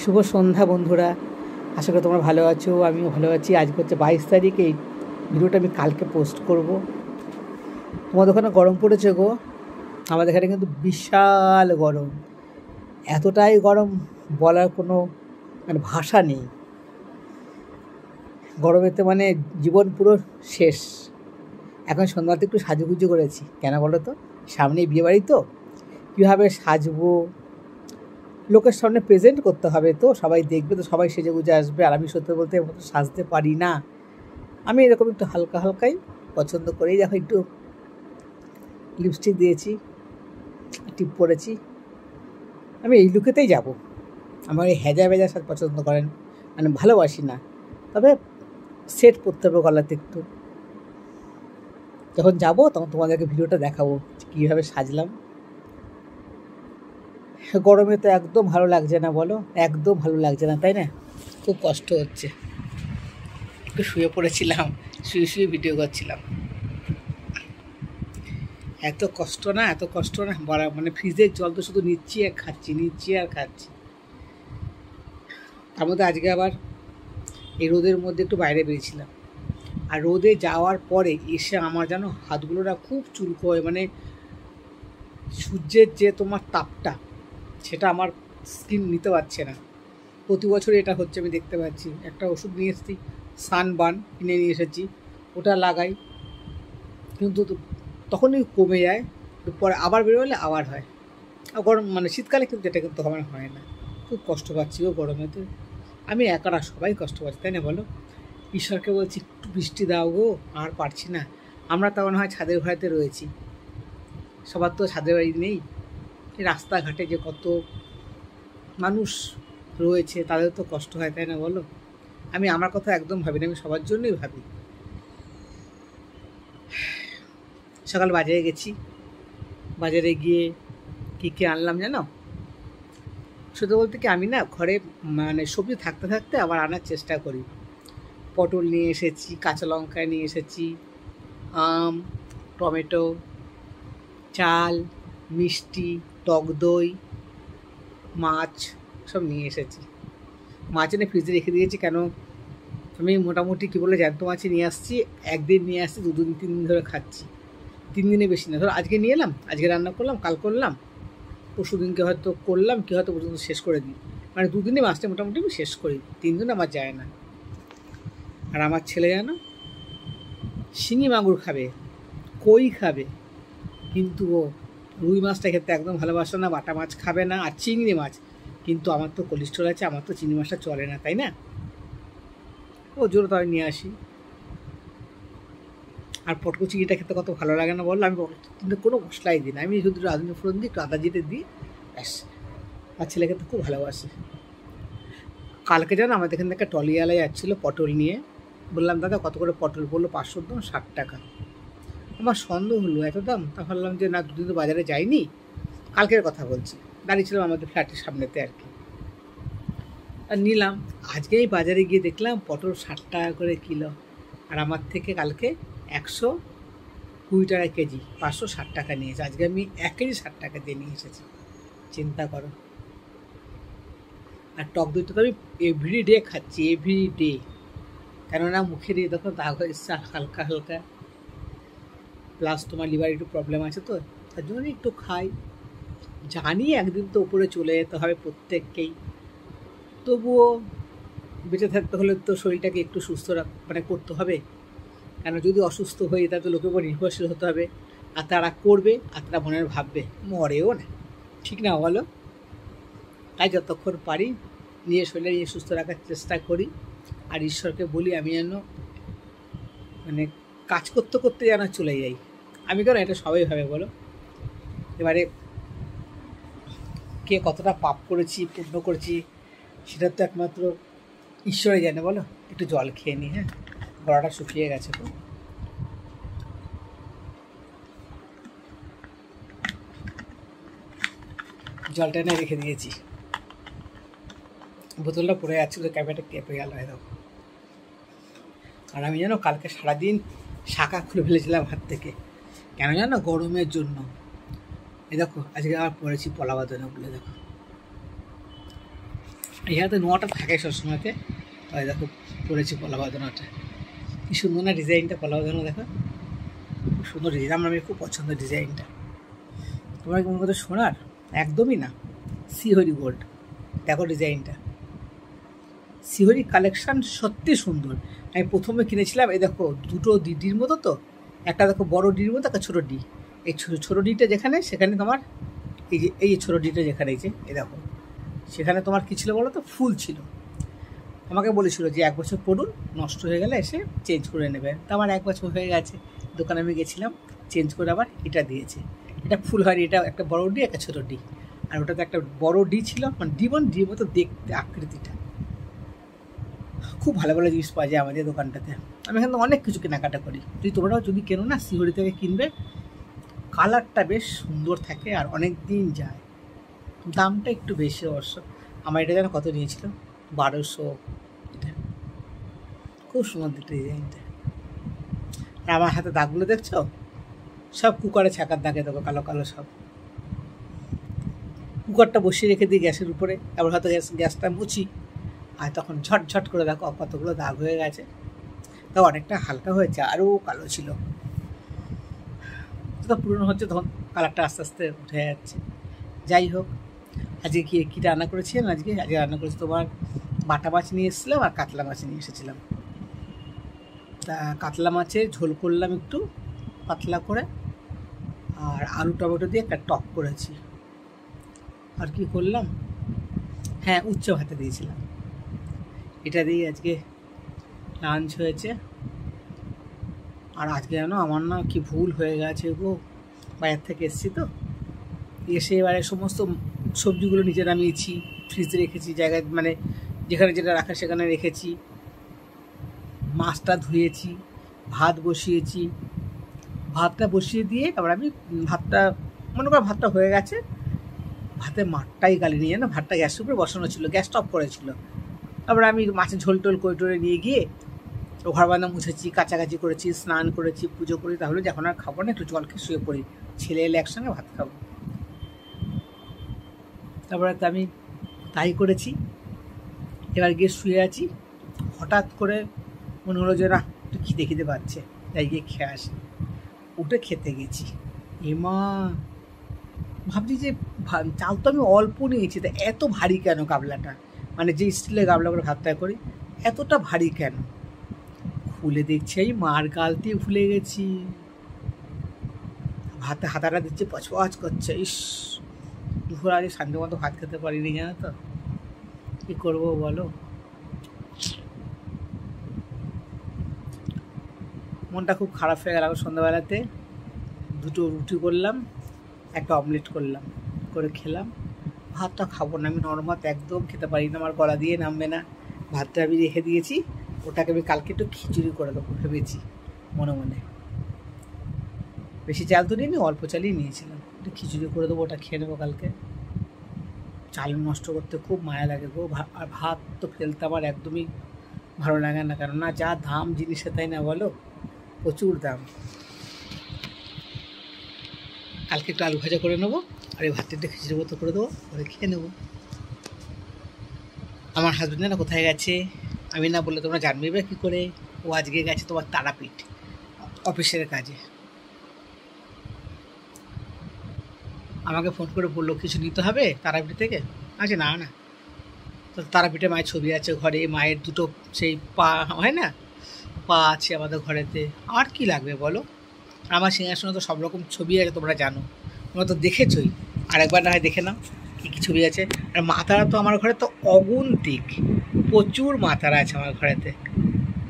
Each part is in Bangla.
শুভ সন্ধ্যা বন্ধুরা, আশা করি তোমরা ভালো আছো। আমিও ভালো আছি। আজকে হচ্ছে 22 তারিখ। এই ভিডিওটা আমি কালকে পোস্ট করব। তোমাদের ওখানে গরম পড়েছে গো? আমাদের এখানে কিন্তু বিশাল গরম, এতটাই গরম বলার কোনো ভাষা নেই। গরমেতে জীবন পুরো শেষ। এখন সন্ধ্যাতে একটু সাজুগুজু করেছি। কেন বলো তো? সামনেই বিয়েবাড়ি, তো কীভাবে সাজবো, লোকের সামনে প্রেজেন্ট করতে হবে, তো সবাই দেখবে, তো সবাই সেজে গুজে আসবে। আর আমি সত্যি বলতে মতো সাজতে পারি না। আমি এরকম একটু হালকা হালকাই পছন্দ করি। দেখো, একটু লিপস্টিক দিয়েছি, টিপ পরেছি। আমি এই লুকেতেই যাব। আমার এই হেজা ভেজা সাজ পছন্দ করেন, ভালোবাসি না। তবে সেট পরতে হবে গলাতে একটু। যখন যাব তখন তোমাদেরকে ভিডিওটা দেখাবো কীভাবে সাজলাম। গরমে তো একদম ভালো লাগছে না, বলো? একদম ভালো লাগছে না, তাই না? খুব কষ্ট হচ্ছে। একটু শুয়ে পড়েছিলাম, শুয়ে শুয়ে ভিডিও করছিলাম। এত কষ্ট না, এত কষ্ট না বলা। ফ্রিজের জল তো শুধু নিচ্ছি আর খাচ্ছি, নিচ্ছি আর খাচ্ছি। তার মধ্যে আজকে আবার এই রোদের মধ্যে একটু বাইরে বেরিয়েছিলাম। আর রোদে যাওয়ার পরে এসে আমার যেন হাতগুলো না খুব চুলকো হয়। সূর্যের যে তোমার তাপটা, সেটা আমার স্কিন নিতে পারছে না। প্রতি বছরই এটা হচ্ছে, আমি দেখতে পাচ্ছি। একটা ওষুধ নিয়ে এসেছি, সানবার্ন কিনে নিয়ে এসেছি, ওটা লাগাই, কিন্তু তখনই কমে যায়। পরে আবার বেরোলে আবার হয়। গরম শীতকালে কিন্তু এটা কিন্তু আমার হয় না। খুব কষ্ট পাচ্ছি ও গরমেতে। আমি একা না, সবাই কষ্ট পাচ্ছি, তাই না বলো? ঈশ্বরকে বলছি একটু বৃষ্টি দাও গো, আর পারছি না। আমরা তেমন হয় ছাদের ঘরেতে রয়েছি, সবার তো ছাদের বাড়ি নেই। রাস্তাঘাটে যে কত মানুষ রয়েছে, তাদের তো কষ্ট হয়, তাই না বলো? আমি আমার কথা একদম ভাবি না, আমি সবার জন্যই ভাবি। সকাল বাজারে গেছি, বাজারে গিয়ে কী আনলাম জানো? শুধু বলতে কি, আমি না ঘরে সবজি থাকতে থাকতে আবার আনার চেষ্টা করি। পটল নিয়ে এসেছি, কাঁচা লঙ্কা নিয়ে এসেছি, আম, টমেটো, চাল, মিষ্টি, টক দই, মাছ সব নিয়ে এসেছি। মাছ এনে ফ্রিজে রেখে দিয়েছি। কেন? আমি মোটামুটি জ্যান্ত মাছই নিয়ে আসছি। একদিন নিয়ে আসছি, 2 দিন 3 দিন ধরে খাচ্ছি। 3 দিনে বেশি না। ধরো আজকে নিয়ে এলাম, আজকে রান্না করলাম, কাল করলাম, পরশু দিনকে হয়তো করলাম, কি হয়তো পর্যন্ত শেষ করে দিই। 2 দিনে মাছটা মোটামুটি আমি শেষ করি। 3 দিন আমার যায় না। আর আমার ছেলে জানো, শিঙি মাগুর খাবে, কই খাবে, কিন্তু ও রুই মাছটা খেতে একদম ভালোবাসে না। বাটা মাছ খাবে না, আর চিংড়ি মাছ। কিন্তু আমার তো কোলেস্ট্রল আছে, আমার তো চিংড়ি মাছটা চলে না, তাই না? ও জোর তো আমি নিয়ে আসি। আর পটকো চিংড়িটা খেতে কত ভালো লাগে না বললো? আমি কিন্তু কোনো মশলাই দিই না, আমি শুধু রাঁধুনি ফোড়ন দিই, একটু আদা জিরে দিই, ব্যাস। আর ছেলে খেতে খুব ভালোবাসে। কালকে জানো, আমাদের এখান থেকে টলিয়ালায় যাচ্ছিলো পটল নিয়ে। বললাম, দাদা কত করে পটল? বললো 500 দাম, 60 টাকা। আমার সন্দেহ হলো, এত দাম। তা ভাবলাম যে না, 2 দিন তো বাজারে যাইনি, কালকের কথা বলছি। দাঁড়িয়েছিলাম আমাদের ফ্ল্যাটের সামনেতে আর কি। আর নিলাম। আজকেই বাজারে গিয়ে দেখলাম পটল 60 টাকা করে কিলো। আর আমার থেকে কালকে 120 টাকা কেজি, 560 টাকা নিয়েছে। আজকে আমি 1 কেজি 60 টাকা দিয়ে নিয়ে এসেছি। চিন্তা করো। আর টক দইটা তো আমি এভরিডে খাচ্ছি, এভরিডে। কেননা মুখে দিয়ে দেখো দাগ হয়েছে হালকা হালকা। প্লাস তোমার লিভার একটু প্রবলেম আছে, তো তার জন্য একটু খাই। জানি একদিন তো উপরে চলে যেতে হবে প্রত্যেককেই, তবুও বেঁচে থাকতে হলে তো শরীরটাকে একটু সুস্থ করতে হবে। কেন? যদি অসুস্থ হয়ে তাহলে তো লোকের উপর নির্ভরশীল হতে হবে। আর তারা করবে, আর তারা মনের ভাববে, মরেও না। ঠিক না বলো? তাই যতক্ষণ পারি নিজের শরীরে নিজে সুস্থ রাখার চেষ্টা করি। আর ঈশ্বরকে বলি আমি যেন কাজ করতে করতে যেন চলে যাই। আমি কেন, এটা সবাই ভাবে বলো? এবারে কে কতটা পাপ করেছি, পুণ্য করেছি, সেটা তো একমাত্র ঈশ্বরই জানে, বলো? একটু জল খেয়ে নিই। হ্যাঁ, গলাটা শুকিয়ে গেছে তো। জলটা এনে রেখে দিয়েছি, বোতলটা পড়ে যাচ্ছে, তো ক্যামেরাটা কেঁপে গেল একদম। আর আমি জানো, কালকে সারাদিন শাঁখা খুলে ফেলেছিলাম হাত থেকে। কেন জানো? গরমের জন্য। এই দেখো, আজকে আবার পড়েছি পলাবাদনে বলে, দেখো এই হাতে নোয়াটা থাকে সবসময়তে। তাই দেখো পড়েছি কলা বাঁধানোটা, কি সুন্দর না ডিজাইনটা, কলা বাঁধানো দেখো খুব সুন্দর ডিজাইন, আমার খুব পছন্দের ডিজাইনটা। তোমরা কি মনে করছো সোনার? একদমই না, শিহরি গোল্ড। দেখো ডিজাইনটা, শিহরি কালেকশান সত্যি সুন্দর। আমি প্রথমে কিনেছিলাম, এই দেখো দুটো ডির মতো, তো একটা দেখো বড় ডির মতো, একটা ছোটো ডি। এই ছোটো ডিটা যেখানে, সেখানে তোমার এই যে ছোটো ডিটা যেখানে, এই দেখো সেখানে তোমার কী ছিল বলো তো, ফুল ছিল। আমাকে বলেছিল যে 1 বছর পড়ুন, নষ্ট হয়ে গেলে এসে চেঞ্জ করে নেবে। তো আমার 1 বছর হয়ে গেছে, দোকানে আমি গেছিলাম, চেঞ্জ করে আবার এটা দিয়েছে। এটা ফুল হয়নি, এটা একটা বড় ডি একটা ছোটো ডি। আর ওটাতে একটা বড় ডি ছিল, মানে ডির মতো দেখতে আকৃতিটা। খুব ভালো ভালো জিনিস পাওয়া যায় আমাদের দোকানটাতে। আমি এখানে অনেক কিছু কেনাকাটা করি। তোমরাও যদি কেনো না, শিহরি থেকে কিনবে। কালারটা বেশ সুন্দর থাকে আর অনেক দিন যায়। দামটা একটু বেশি অবশ্য। আমার এটা যেন কত নিয়েছিল, 1200। এটা খুব সুন্দর দেখতে ডিজাইনটা। আর আমার হাতে দাগগুলো দেখছো, সব কুকারে ছাকার দাগে দেখো, কালো কালো সব। কুকারটা বসিয়ে রেখে দিই গ্যাসের উপরে, আবার হয়তো গ্যাসটা মুছি, আর তখন ঝটঝট করে দেখো কতগুলো দাগ হয়ে গেছে। তাও অনেকটা হালকা হয়েছে, আরও কালো ছিল। তো পুরনো হচ্ছে, তখন কালারটা আস্তে আস্তে উঠে যাচ্ছে। যাই হোক, আজকে কী রান্না করেছিলাম, আজকে রান্না করেছি তোমার বাটা মাছ নিয়ে এসেছিলাম আর কাতলা মাছ নিয়ে এসেছিলাম। তা কাতলা মাছের ঝোল করলাম একটু পাতলা করে, আর আলু টমেটো দিয়ে একটা টক করেছি। আর কি করলাম, হ্যাঁ উচ্চ ভাতে দিয়েছিলাম। এটা দিয়ে আজকে লাঞ্চ হয়েছে। আর আজকে জানো আমার না কি ভুল হয়ে গেছে গো, বাইরে থেকে এসেছি তো, এসে এবারে সমস্ত সবজিগুলো নিজে নামিয়েছি, ফ্রিজে রেখেছি জায়গায়, মানে যেখানে যেটা রাখা সেখানে রেখেছি। মাছটা ধুয়েছি, ভাত বসিয়েছি, ভাতটা বসিয়ে দিয়ে তারপর আমি ভাতটা, মনে করো ভাতটা হয়ে গেছে, ভাতের মাঠটাই গালি নিয়ে না, ভাতটা গ্যাসের উপরে বসানো ছিল, গ্যাসটা অফ করেছিল। তারপরে আমি মাছের ঝোল টোল করে নিয়ে গিয়ে ঘর বারান্দা মুছেছি, কাচাকাচি করেছি, স্নান করেছি, পুজো করি। তাহলে যখন আর খাবো না, একটু জল খেয়ে শুয়ে পড়ি, ছেলে এলে একসঙ্গে ভাত খাবো। তারপরে তো আমি তাই করেছি। এবার গিয়ে শুয়ে আছি, হঠাৎ করে মনে হলো যে না, একটু খিদে পাচ্ছে, তাই গিয়ে খেয়ে আসি। উঠে খেতে গেছি, এমা ভাবছি যে চাল তো আমি অল্প নিয়েছি, তা এত ভারী কেন গাবলাটা, মানে যে স্টিলের গাবলা করে ভাতটা করি, এতটা ভারী কেন? খুলে দেখছি এই মার গালতে ভুলে গেছি। ভাতে হাতাটা দিচ্ছে, পচপচ করছে। ইস, দুপুর আগে শান্তি মতো ভাত খেতে পারিনি, জানো তো কী করবো বলো। মনটা খুব খারাপ হয়ে গেল। সন্ধ্যাবেলাতে 2টো রুটি করলাম, একটা অমলেট করলাম, করে খেলাম। ভাতটা খাবো না, আমি নরম ভাত একদম খেতে পারি না, আমার গলা দিয়ে নামবে না। ভাতটা আমি রেখে দিয়েছি, ওটাকে আমি কালকে একটু খিচুড়ি করে দেবো ভেবেছি মনে মনে। বেশি চাল তো নিইনি, অল্প চালই নিয়েছিলাম, একটু খিচুড়ি করে দেবো, ওটা খেয়ে নেবো কালকে। চাল নষ্ট করতে খুব মায়া লাগে গো। আর ভাত তো ফেলতে আমার একদমই ভালো লাগে না, কেননা যা দাম জিনিসের, তাই না বলো, প্রচুর দাম। কালকে একটু আলু ভাজা করে নেবো, আর এই ভাতটা খিচুড়ি মতো করে দেবো, করে খেয়ে নেবো। আমার হাজব্যান্ড না কোথায় গেছে, আমি না বললে তোমরা জানবে কী করে। ও আজকে গেছে তোমার তারাপীঠ অফিসের কাজে। আমাকে ফোন করে বললো কিছু নিতে হবে তারাপীঠ থেকে। আচ্ছা না না, তো তারাপীঠে মায়ের ছবি আছে ঘরে, মায়ের 2টো সেই পা হয় না, পা আছে আমাদের ঘরেতে, আর কি লাগবে বলো। আমার সিংহাসনে তো সব রকম ছবি আছে, তোমরা জানো, তোমরা তো দেখেছোই। আরেকবার না হয় দেখে নাও কী কী ছবি আছে। আর মাতারা তো আমার ঘরে তো অগুন্তিক, প্রচুর মাতারা আছে আমার ঘরেতে,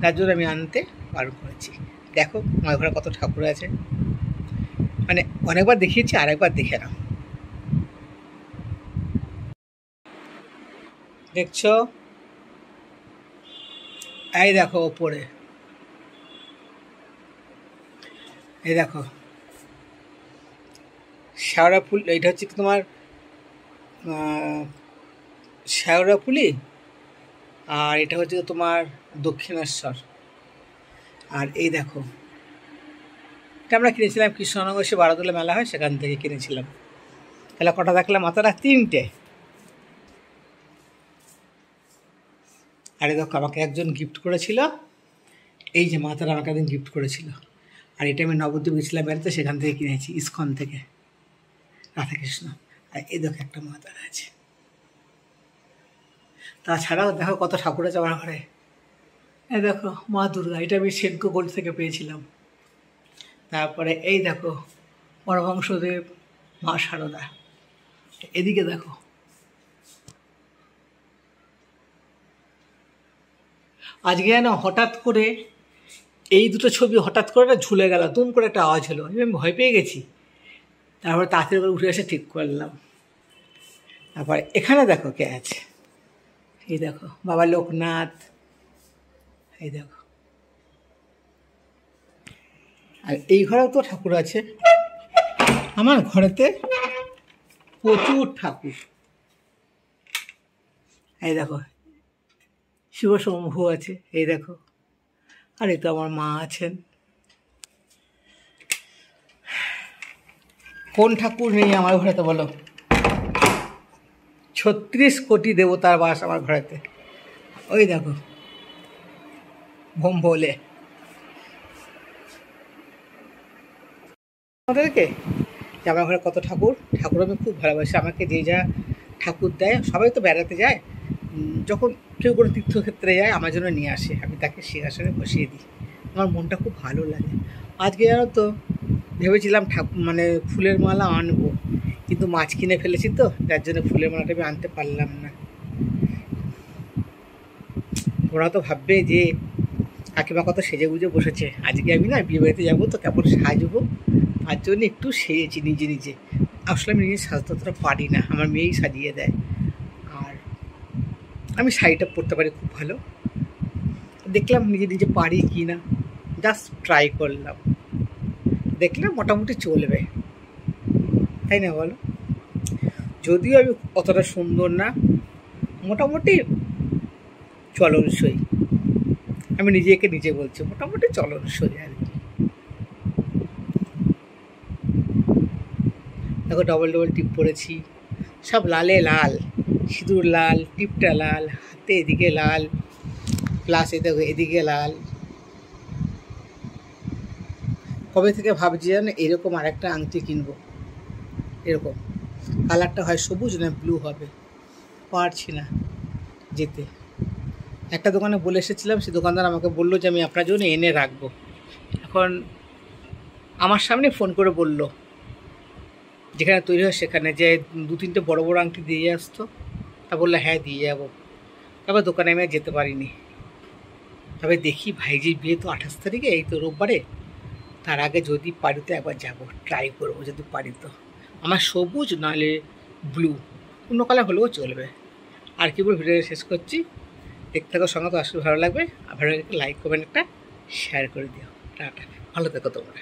তার জন্য আমি আনতে বারণ করেছি। দেখো আমার ঘরে কত ঠাকুর আছে, মানে অনেকবার দেখিয়েছি, আরেকবার দেখে নাও। দেখছো, এই দেখো ওপরে, এই দেখো শ্যাওড়া ফুল, এইটা হচ্ছে তোমার শ্যাওড়া ফুলি, আর এটা হচ্ছে তোমার দক্ষিণেশ্বর। আর এই দেখো, এটা আমরা কিনেছিলাম কৃষ্ণনগর, সে বারোতলা মেলা হয় সেখান থেকে কিনেছিলাম। তাহলে কটা দেখলাম মাতারা? 3টে। আর দেখো আমাকে একজন গিফট করেছিল, এই যে মা তারা আমাকে একদিন গিফট করেছিল। আর এটা আমি নবদ্বীপ গেছিলাম বেড়াতে, সেখান থেকে কিনেছি, ইস্কন থেকে, রাধাকৃষ্ণ। আর এই দেখো একটা মা তারা আছে। তাছাড়াও দেখো কত ঠাকুর আছে আমার ঘরে। এই দেখো মা দুর্গা, এটা আমি সেনকো গোল্ড থেকে পেয়েছিলাম। তারপরে এই দেখো পরমহংসদেব, মা শারদা। এদিকে দেখো আজকে যেন হঠাৎ করে এই দুটো ছবি হঠাৎ করে না ঝুলে গেল, তুম করে একটা আওয়াজ হলো, আমি ভয় পেয়ে গেছি। তারপরে তাড়াতাড়ি করে উঠে এসে ঠিক করলাম। তারপরে এখানে দেখো কে আছে, এই দেখো বাবা লোকনাথ, এই দেখো। আর এই ঘরেও তো ঠাকুর আছে, আমার ঘরেতে প্রচুর ঠাকুর। এই দেখো শিব শম্ভু আছে, এই দেখো। আর এই তো আমার মা আছেন। কোন ঠাকুর নেই আমার ঘরেতে বলো? 36 কোটি দেবতার বাস আমার ঘরেতে। ওই দেখো ভোম বলে আমাদেরকে যে আমার ঘরে কত ঠাকুর। ঠাকুর আমি খুব ভালোবাসি, আমাকে যে যা ঠাকুর দেয়, সবাই তো বেড়াতে যায়, যখন কেউ কোনো তীর্থক্ষেত্রে যায় আমার জন্য নিয়ে আসে, আমি তাকে সিংহাসনে বসিয়ে দিই, আমার মনটা খুব ভালো লাগে। আজকে জানো তো ভেবেছিলাম মানে ফুলের মালা আনবো, কিন্তু মাছ কিনে ফেলেছি তো, যার জন্য ফুলের মালাটা আমি আনতে পারলাম না। ওরা তো ভাববে যে কাকিমা কত সেজে গুজে বসেছে, আজকে আমি না বিয়ে বাড়িতে যাবো তো কেমন সাজবো, তার জন্য একটু সেজেছি নিজে নিজে। আসলে আমি নিজে সাজতে অতটা পারি না, আমার মেয়েই সাজিয়ে দেয়। আর আমি শাড়িটা পরতে পারি খুব ভালো, দেখলাম নিজে নিজে পারি কি না, জাস্ট ট্রাই করলাম, দেখলাম মোটামুটি চলবে, তাই না বলো? যদিও আমি অতটা সুন্দর না, মোটামুটি চলনসই, আমি নিজেকে নিজে বলছি মোটামুটি চলনসই আর কি। দেখো ডবল ডবল টিপ পরেছি, সব লালে লাল, সিঁদুর লাল, টিপটা লাল, হাতে এদিকে লাল, প্লাস এ দেখো এদিকে লাল। কবে থেকে ভাবছি জানো এরকম আরেকটা আংটি কিনবো, এরকম কালারটা হয় সবুজ না ব্লু হবে, পারছি না যেতে। একটা দোকানে বলে এসেছিলাম, সেই দোকানদার আমাকে বললো যে আমি আপনার জন্য এনে রাখবো। এখন আমার সামনে ফোন করে বললো যেখানে তৈরি হয় সেখানে, যে 2-3টে বড় বড় আংটি দিয়ে আসতো। তা বললো হ্যাঁ দিয়ে যাবো। তারপর দোকানে আমি যেতে পারিনি। তবে দেখি ভাইজির বিয়ে তো 28 তারিখে, এই তো রোববারে, তার আগে যদি পারি তো একবার যাবো, ট্রাই করবো যদি পারি তো। আমার সবুজ নাহলে ব্লু, অন্য কালার হলেও চলবে। আর কি বলে ভিডিওটা শেষ করছি, দেখতে থাকো, সঙ্গে তো আসলে ভালো লাগবে। আর ভালো লাগলে লাইক কমেন্ট একটা শেয়ার করে দিও। টাটা, ভালো থেকো তোমরা।